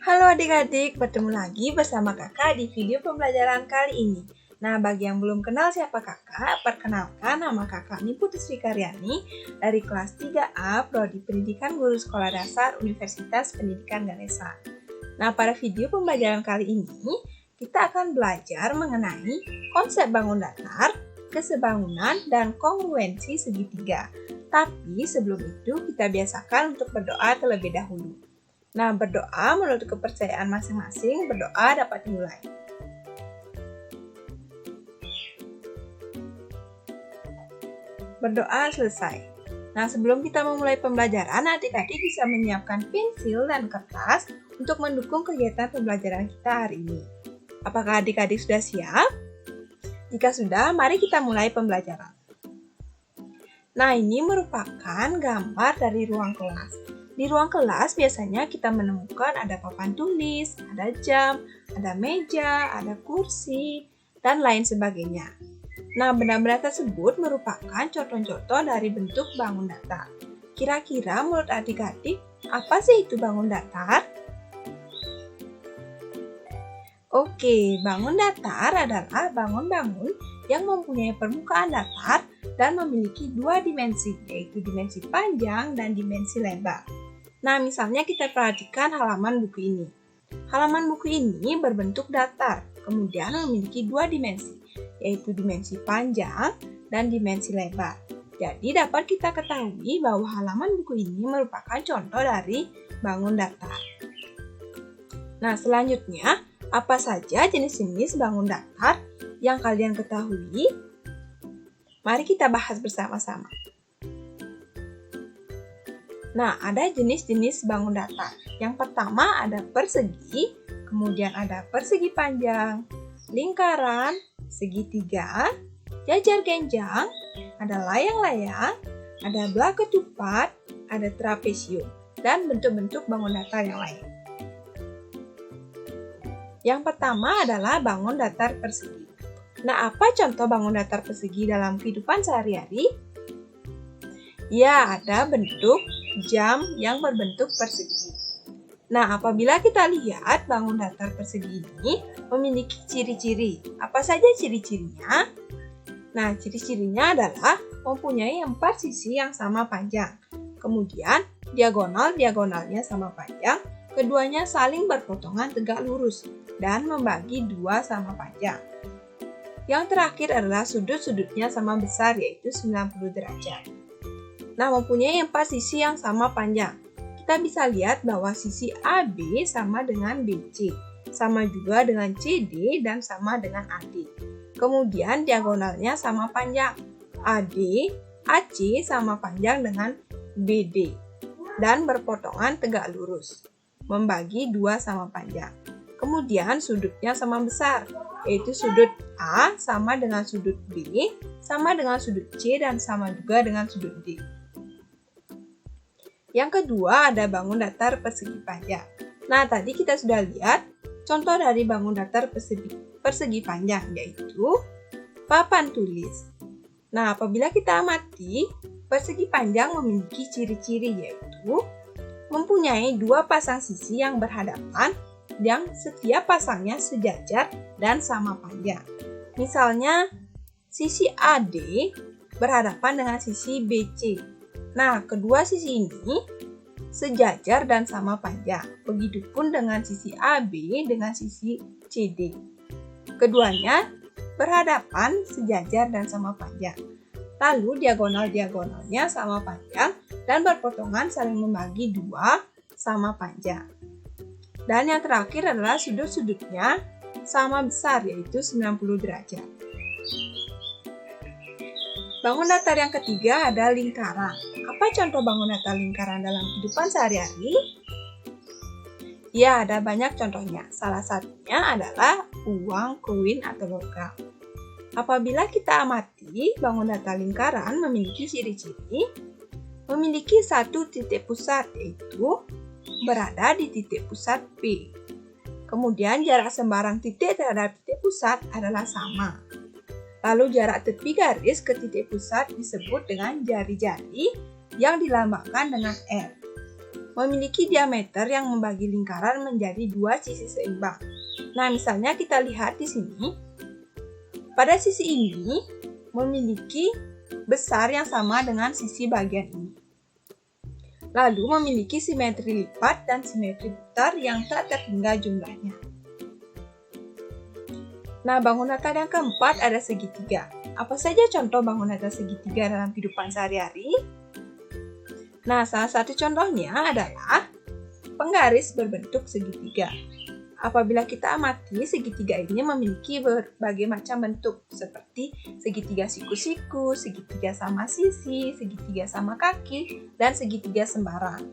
Halo adik-adik, bertemu lagi bersama kakak di video pembelajaran kali ini. Nah, bagi yang belum kenal siapa kakak, perkenalkan nama kakak Niputu Sri Karyani dari kelas 3A Prodi Pendidikan Guru Sekolah Dasar Universitas Pendidikan Ganesha. Nah, pada video pembelajaran kali ini, kita akan belajar mengenai konsep bangun datar, kesebangunan, dan kongruensi segitiga. Tapi sebelum itu, kita biasakan untuk berdoa terlebih dahulu. Nah, berdoa menurut kepercayaan masing-masing, berdoa dapat dimulai. Berdoa selesai. Nah, sebelum kita memulai pembelajaran, adik-adik bisa menyiapkan pensil dan kertas untuk mendukung kegiatan pembelajaran kita hari ini. Apakah adik-adik sudah siap? Jika sudah, mari kita mulai pembelajaran. Nah, ini merupakan gambar dari ruang kelas. Di ruang kelas biasanya kita menemukan ada papan tulis, ada jam, ada meja, ada kursi, dan lain sebagainya. Nah, benda-benda tersebut merupakan contoh-contoh dari bentuk bangun datar. Kira-kira menurut adik-adik, apa sih itu bangun datar? Oke, bangun datar adalah bangun-bangun yang mempunyai permukaan datar dan memiliki dua dimensi, yaitu dimensi panjang dan dimensi lebar. Nah, misalnya kita perhatikan halaman buku ini. Halaman buku ini berbentuk datar, kemudian memiliki dua dimensi, yaitu dimensi panjang dan dimensi lebar. Jadi dapat kita ketahui bahwa halaman buku ini merupakan contoh dari bangun datar. Nah, selanjutnya, apa saja jenis-jenis bangun datar yang kalian ketahui? Mari kita bahas bersama-sama. Nah, ada jenis-jenis bangun datar. Yang pertama ada persegi, kemudian ada persegi panjang, lingkaran, segitiga, jajar genjang, ada layang-layang, ada belah ketupat, ada trapesium, dan bentuk-bentuk bangun datar yang lain. Yang pertama adalah bangun datar persegi. Nah, apa contoh bangun datar persegi dalam kehidupan sehari-hari? Ya, ada bentuk jam yang berbentuk persegi. Nah, apabila kita lihat bangun datar persegi ini memiliki ciri-ciri. Apa saja ciri-cirinya? Nah, ciri-cirinya adalah mempunyai 4 sisi yang sama panjang. Kemudian, diagonal-diagonalnya sama panjang. Keduanya saling berpotongan tegak lurus dan membagi 2 sama panjang. Yang terakhir adalah sudut-sudutnya sama besar, yaitu 90 derajat. Nah, mempunyai 4 sisi yang sama panjang. Kita bisa lihat bahwa sisi AB sama dengan BC, sama juga dengan CD, dan sama dengan AD. Kemudian diagonalnya sama panjang. AD, AC sama panjang dengan BD, dan berpotongan tegak lurus, membagi 2 sama panjang. Kemudian sudutnya sama besar, yaitu sudut A sama dengan sudut B, sama dengan sudut C, dan sama juga dengan sudut D. Yang kedua ada bangun datar persegi panjang. Nah, tadi kita sudah lihat contoh dari bangun datar persegi panjang, yaitu papan tulis. Nah, apabila kita amati, persegi panjang memiliki ciri-ciri, yaitu mempunyai 2 pasang sisi yang berhadapan, yang setiap pasangnya sejajar dan sama panjang. Misalnya, sisi AD berhadapan dengan sisi BC. Nah, kedua sisi ini sejajar dan sama panjang. Begitupun dengan sisi AB dengan sisi CD. Keduanya berhadapan, sejajar, dan sama panjang. Lalu diagonal-diagonalnya sama panjang dan berpotongan saling membagi 2 sama panjang. Dan yang terakhir adalah sudut-sudutnya sama besar, yaitu 90 derajat. Bangun datar yang ketiga ada lingkaran. Apa contoh bangun datar lingkaran dalam kehidupan sehari-hari? Ya, ada banyak contohnya. Salah satunya adalah uang, koin, atau logam. Apabila kita amati, bangun datar lingkaran memiliki ciri-ciri, memiliki 1 titik pusat, yaitu berada di titik pusat P. Kemudian jarak sembarang titik terhadap titik pusat adalah sama. Lalu jarak tepi garis ke titik pusat disebut dengan jari-jari yang dilambangkan dengan R. memiliki diameter yang membagi lingkaran menjadi dua sisi seimbang. Nah, misalnya kita lihat di sini, pada sisi ini memiliki besar yang sama dengan sisi bagian ini. Lalu memiliki simetri lipat dan simetri putar yang tak terhingga jumlahnya. Nah, bangun datar yang keempat ada segitiga. Apa saja contoh bangun datar segitiga dalam kehidupan sehari-hari? Nah, salah satu contohnya adalah penggaris berbentuk segitiga. Apabila kita amati, segitiga ini memiliki berbagai macam bentuk, seperti segitiga siku-siku, segitiga sama sisi, segitiga sama kaki, dan segitiga sembarang.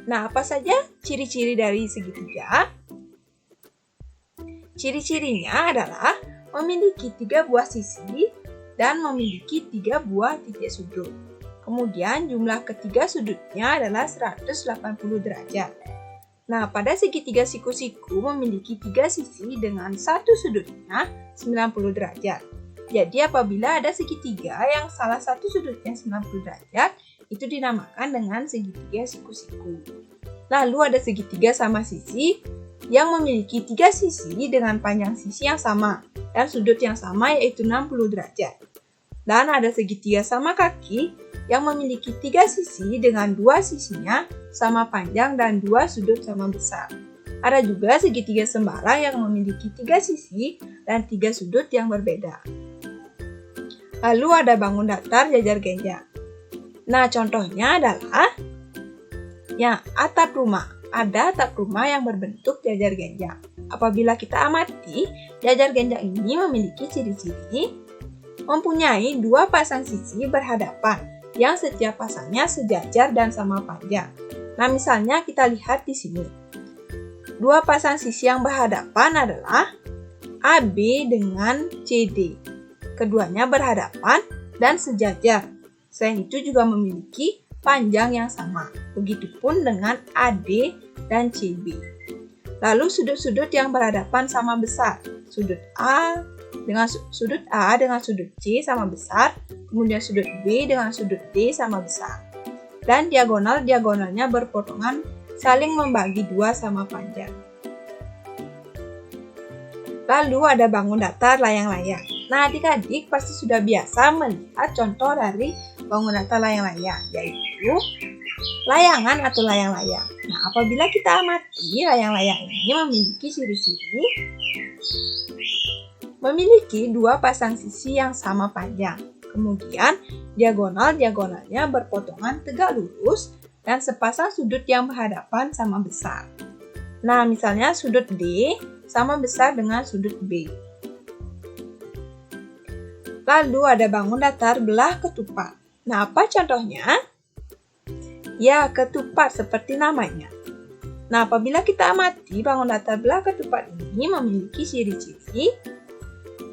Nah, apa saja ciri-ciri dari segitiga? Ciri-cirinya adalah memiliki 3 buah sisi dan memiliki 3 buah titik sudut. Kemudian jumlah ketiga sudutnya adalah 180 derajat. Nah, pada segitiga siku-siku memiliki 3 sisi dengan satu sudutnya 90 derajat. Jadi apabila ada segitiga yang salah satu sudutnya 90 derajat, itu dinamakan dengan segitiga siku-siku. Lalu ada segitiga sama sisi yang memiliki 3 sisi dengan panjang sisi yang sama dan sudut yang sama yaitu 60 derajat. Dan ada segitiga sama kaki yang memiliki 3 sisi dengan 2 sisinya sama panjang dan 2 sudut sama besar. Ada juga segitiga sembarang yang memiliki 3 sisi dan 3 sudut yang berbeda. Lalu ada bangun datar jajar genjang. Nah, contohnya adalah atap rumah. Ada atap rumah yang berbentuk jajar genjang. Apabila kita amati, jajar genjang ini memiliki ciri-ciri mempunyai 2 pasang sisi berhadapan yang setiap pasangnya sejajar dan sama panjang. Nah, misalnya kita lihat di sini. 2 pasang sisi yang berhadapan adalah AB dengan CD. Keduanya berhadapan dan sejajar. Selain itu juga memiliki panjang yang sama. Begitupun dengan AD dan CB. Lalu sudut-sudut yang berhadapan sama besar. Sudut A dengan sudut C sama besar, kemudian sudut B dengan sudut D sama besar. Dan diagonalnya berpotongan saling membagi 2 sama panjang. Lalu ada bangun datar layang-layang. Nah, adik-adik pasti sudah biasa melihat contoh dari bangun datar layang-layang, yaitu layangan atau layang-layang. Nah, apabila kita amati, layang-layang ini memiliki ciri-ciri memiliki 2 pasang sisi yang sama panjang. Kemudian, diagonalnya berpotongan tegak lurus dan sepasang sudut yang berhadapan sama besar. Nah, misalnya sudut D sama besar dengan sudut B. Lalu ada bangun datar belah ketupat. Nah, apa contohnya? Ya, ketupat seperti namanya. Nah, apabila kita amati, bangun datar belah ketupat ini memiliki ciri-ciri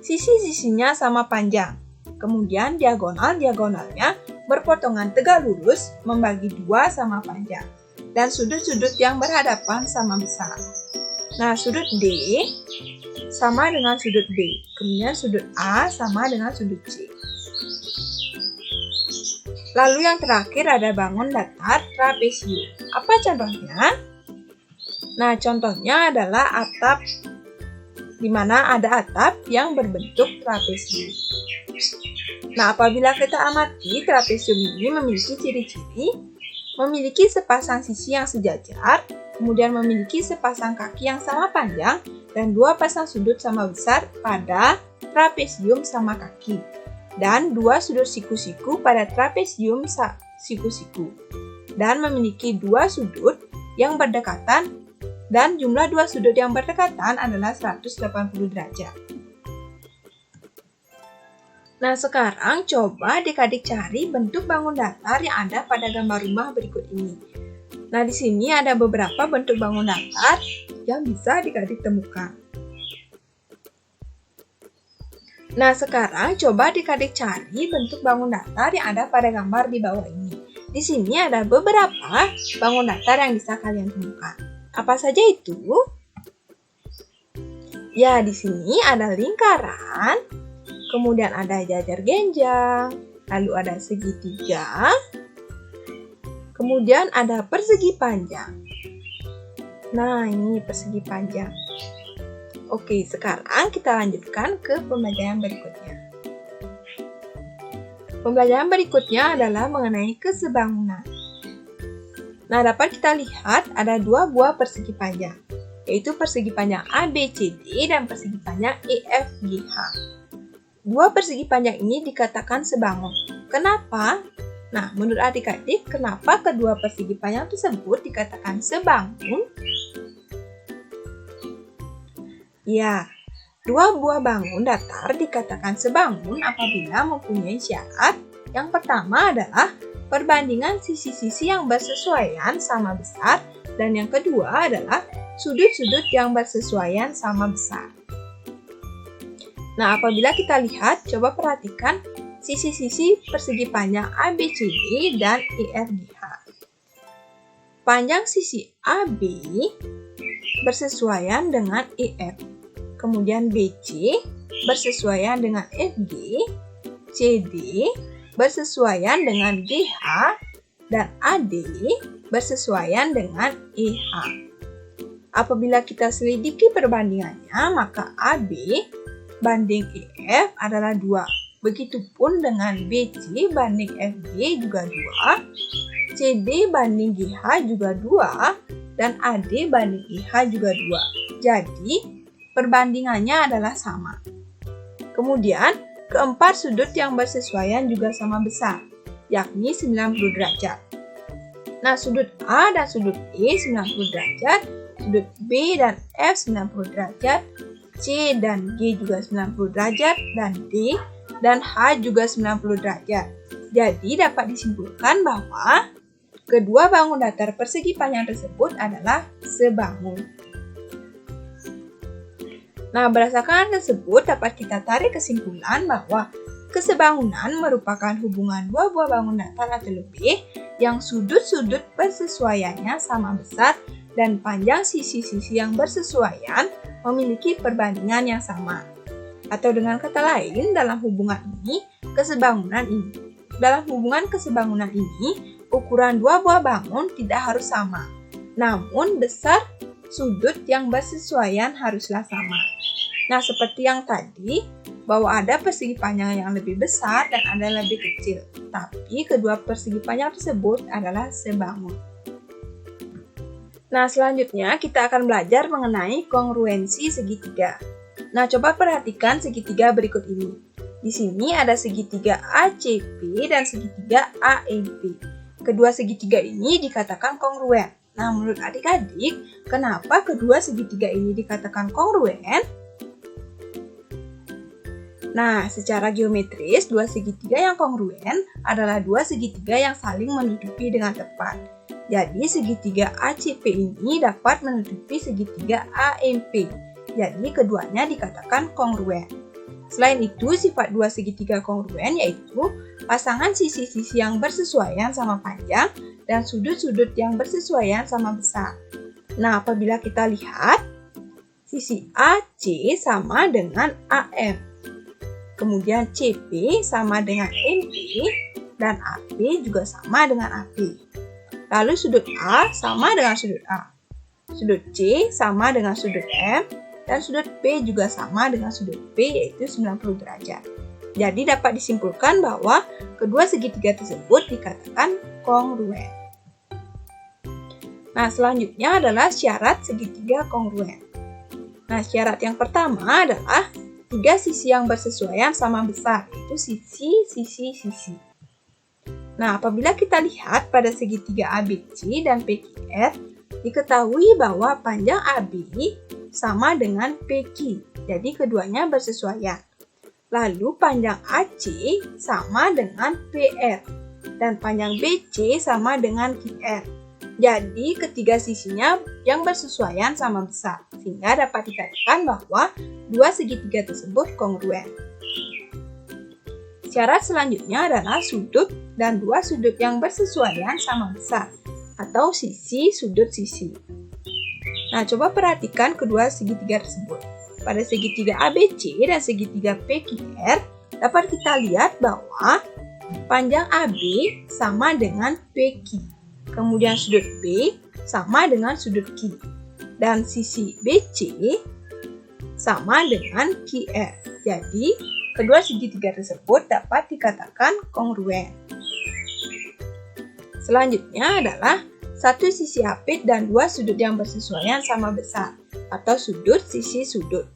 sisi-sisinya sama panjang. Kemudian diagonalnya berpotongan tegak lurus membagi 2 sama panjang. Dan sudut-sudut yang berhadapan sama besar. Nah, sudut D sama dengan sudut B. Kemudian sudut A sama dengan sudut C. Lalu yang terakhir ada bangun datar trapesium. Apa contohnya? Nah, contohnya adalah atap, di mana ada atap yang berbentuk trapesium. Nah, apabila kita amati, trapesium ini memiliki ciri-ciri memiliki sepasang sisi yang sejajar, kemudian memiliki sepasang kaki yang sama panjang, dan 2 pasang sudut sama besar pada trapesium sama kaki, dan 2 sudut siku-siku pada trapesium siku-siku, dan memiliki 2 sudut yang berdekatan, dan jumlah 2 sudut yang berdekatan adalah 180 derajat. Nah, sekarang coba adik-adik cari bentuk bangun datar yang ada pada gambar rumah berikut ini. Nah, di sini ada beberapa bentuk bangun datar yang bisa adik-adik temukan. Nah, sekarang coba adik-adik cari bentuk bangun datar yang ada pada gambar di bawah ini. Di sini ada beberapa bangun datar yang bisa kalian temukan. Apa saja itu? Ya, di sini ada lingkaran, kemudian ada jajar genjang, lalu ada segitiga, Kemudian ada persegi panjang. Nah, ini persegi panjang. Oke, sekarang kita lanjutkan ke pembelajaran berikutnya. Pembelajaran berikutnya adalah mengenai kesebangunan. Nah, dapat kita lihat ada dua buah persegi panjang, yaitu persegi panjang ABCD dan persegi panjang EFGH. Dua persegi panjang ini dikatakan sebangun. Kenapa? Nah, menurut adik-adik, kenapa kedua persegi panjang tersebut dikatakan sebangun? Ya, dua buah bangun datar dikatakan sebangun apabila mempunyai syarat. Yang pertama adalah perbandingan sisi-sisi yang bersesuaian sama besar, dan yang kedua adalah sudut-sudut yang bersesuaian sama besar. Nah, apabila kita lihat, coba perhatikan sisi-sisi persegi panjang ABCD dan EFGH. Panjang sisi AB bersesuaian dengan EF. Kemudian BC bersesuaian dengan FG, CD bersesuaian dengan GH, dan AD bersesuaian dengan EH. Apabila kita selidiki perbandingannya, maka AB banding EF adalah 2. Begitupun dengan BC banding FG juga 2, CD banding GH juga 2, dan AD banding IH juga 2. Jadi, perbandingannya adalah sama. Kemudian, keempat sudut yang bersesuaian juga sama besar, yakni 90 derajat. Nah, sudut A dan sudut E 90 derajat, sudut B dan F 90 derajat, C dan G juga 90 derajat, dan D dan H juga 90 derajat. Jadi dapat disimpulkan bahwa kedua bangun datar persegi panjang tersebut adalah sebangun. Nah, berdasarkan hal tersebut dapat kita tarik kesimpulan bahwa kesebangunan merupakan hubungan dua buah bangun datar atau lebih yang sudut-sudut persesuaiannya sama besar dan panjang sisi-sisi yang bersesuaian memiliki perbandingan yang sama. Atau dengan kata lain, dalam hubungan kesebangunan ini, ukuran dua buah bangun tidak harus sama. Namun, besar sudut yang bersesuaian haruslah sama. Nah, seperti yang tadi, bahwa ada persegi panjang yang lebih besar dan ada yang lebih kecil. Tapi, kedua persegi panjang tersebut adalah sebangun. Nah, selanjutnya kita akan belajar mengenai kongruensi segitiga. Nah, coba perhatikan segitiga berikut ini. Di sini ada segitiga ACP dan segitiga AEB. Kedua segitiga ini dikatakan kongruen. Nah, menurut adik-adik, kenapa kedua segitiga ini dikatakan kongruen? Nah, secara geometris, dua segitiga yang kongruen adalah dua segitiga yang saling menutupi dengan tepat. Jadi, segitiga ACP ini dapat menutupi segitiga AMP. Jadi, keduanya dikatakan kongruen. Selain itu, sifat dua segitiga kongruen yaitu pasangan sisi-sisi yang bersesuaian sama panjang dan sudut-sudut yang bersesuaian sama besar. Nah, apabila kita lihat, sisi AC sama dengan AM. Kemudian CP sama dengan MP dan AP juga sama dengan AP. Lalu sudut A sama dengan sudut A. Sudut C sama dengan sudut M. Dan sudut P juga sama dengan sudut P, yaitu 90 derajat. Jadi dapat disimpulkan bahwa kedua segitiga tersebut dikatakan kongruen. Nah, selanjutnya adalah syarat segitiga kongruen. Nah, syarat yang pertama adalah tiga sisi yang bersesuaian sama besar, yaitu sisi. Nah, apabila kita lihat pada segitiga ABC dan PQR, diketahui bahwa panjang AB sama dengan PQ, jadi keduanya bersesuaian. Lalu panjang AC sama dengan PR, dan panjang BC sama dengan QR. Jadi ketiga sisinya yang bersesuaian sama besar, sehingga dapat dikatakan bahwa dua segitiga tersebut kongruen. Syarat selanjutnya adalah sudut dan dua sudut yang bersesuaian sama besar, atau sisi sudut sisi. Nah, coba perhatikan kedua segitiga tersebut. Pada segitiga ABC dan segitiga PQR, dapat kita lihat bahwa panjang AB sama dengan PQ. kemudian sudut B sama dengan sudut Q. Dan sisi BC sama dengan QR. Jadi, kedua segitiga tersebut dapat dikatakan kongruen. Selanjutnya adalah satu sisi apit dan dua sudut yang bersesuaian sama besar, atau sudut sisi sudut.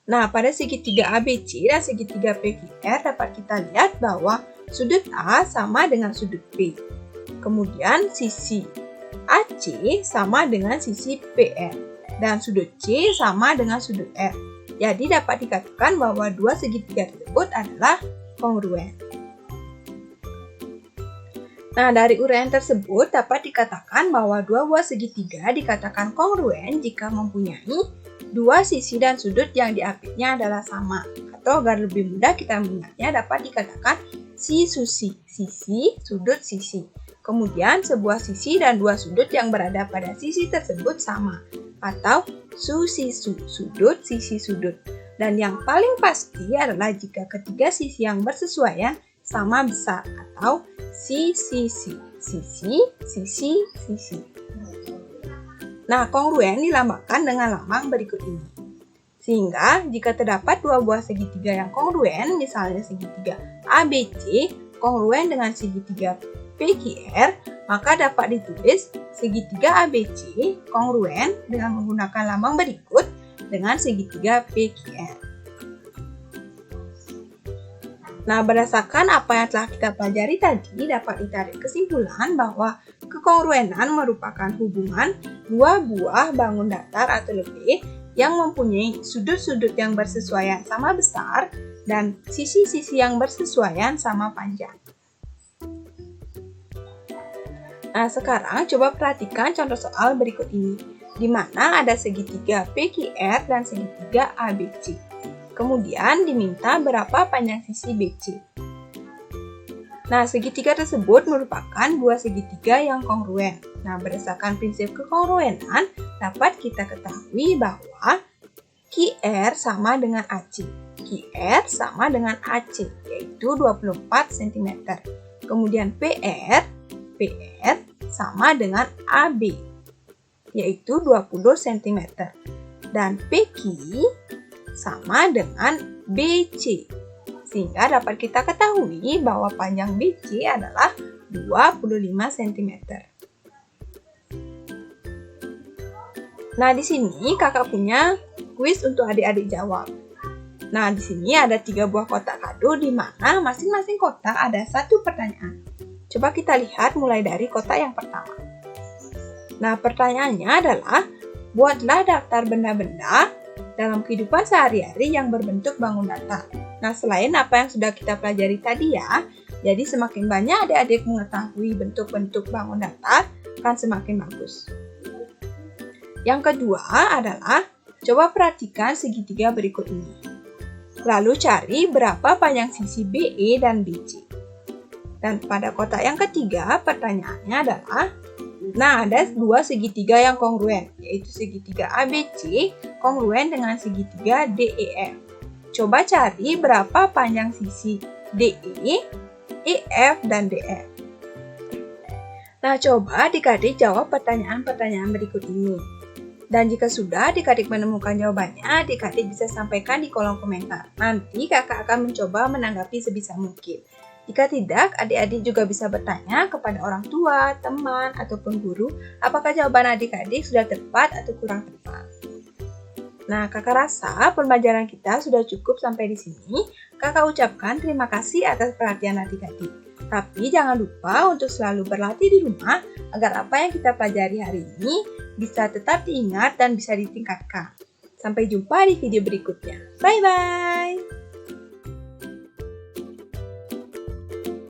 Nah, pada segitiga ABC dan segitiga PQR dapat kita lihat bahwa sudut A sama dengan sudut B. Kemudian sisi AC sama dengan sisi PR. Dan sudut C sama dengan sudut R. Jadi dapat dikatakan bahwa dua segitiga tersebut adalah kongruen. Nah, dari uraian tersebut dapat dikatakan bahwa dua buah segitiga dikatakan kongruen jika mempunyai dua sisi dan sudut yang diapitnya adalah sama. Atau agar lebih mudah kita mengingatnya dapat dikatakan sisi, sudut, sisi. Kemudian sebuah sisi dan dua sudut yang berada pada sisi tersebut sama. Atau sudut, sisi, sudut. Dan yang paling pasti adalah jika ketiga sisi yang bersesuaian sama besar. Atau sisi. Nah, kongruen dilambangkan dengan lambang berikut ini. Sehingga, jika terdapat dua buah segitiga yang kongruen, misalnya segitiga ABC kongruen dengan segitiga PQR, maka dapat ditulis segitiga ABC kongruen dengan menggunakan lambang berikut dengan segitiga PQR. Nah, berdasarkan apa yang telah kita pelajari tadi, dapat ditarik kesimpulan bahwa kekongruenan merupakan hubungan dua buah bangun datar atau lebih yang mempunyai sudut-sudut yang bersesuaian sama besar dan sisi-sisi yang bersesuaian sama panjang. Nah, sekarang coba perhatikan contoh soal berikut ini, di mana ada segitiga PQR dan segitiga ABC. Kemudian diminta berapa panjang sisi BC. Nah, segitiga tersebut merupakan dua segitiga yang kongruen. Nah, berdasarkan prinsip kekongruenan, dapat kita ketahui bahwa QR sama dengan AC. QR sama dengan AC, yaitu 24 cm. Kemudian PR sama dengan AB, yaitu 20 cm. Dan PQ sama dengan BC. Sehingga dapat kita ketahui bahwa panjang BC adalah 25 cm. Nah, di sini kakak punya kuis untuk adik-adik jawab. Nah, di sini ada 3 buah kotak kado di mana masing-masing kotak ada 1 pertanyaan. Coba kita lihat mulai dari kotak yang pertama. Nah, pertanyaannya adalah, buatlah daftar benda-benda dalam kehidupan sehari-hari yang berbentuk bangun datar. Nah, selain apa yang sudah kita pelajari tadi ya, jadi semakin banyak adik-adik mengetahui bentuk-bentuk bangun datar, akan semakin bagus. Yang kedua adalah, coba perhatikan segitiga berikut ini. Lalu cari berapa panjang sisi BE dan BC. Dan pada kotak yang ketiga, pertanyaannya adalah, nah, ada dua segitiga yang kongruen, yaitu segitiga ABC kongruen dengan segitiga DEF. Coba cari berapa panjang sisi DE, EF, dan DF. Nah, coba adik-adik jawab pertanyaan-pertanyaan berikut ini. Dan jika sudah adik-adik menemukan jawabannya, adik-adik bisa sampaikan di kolom komentar. Nanti kakak akan mencoba menanggapi sebisa mungkin. Jika tidak, adik-adik juga bisa bertanya kepada orang tua, teman, ataupun guru apakah jawaban adik-adik sudah tepat atau kurang tepat. Nah, kakak rasa pembelajaran kita sudah cukup sampai di sini. Kakak ucapkan terima kasih atas perhatian adik-adik. Tapi jangan lupa untuk selalu berlatih di rumah agar apa yang kita pelajari hari ini bisa tetap diingat dan bisa ditingkatkan. Sampai jumpa di video berikutnya. Bye-bye!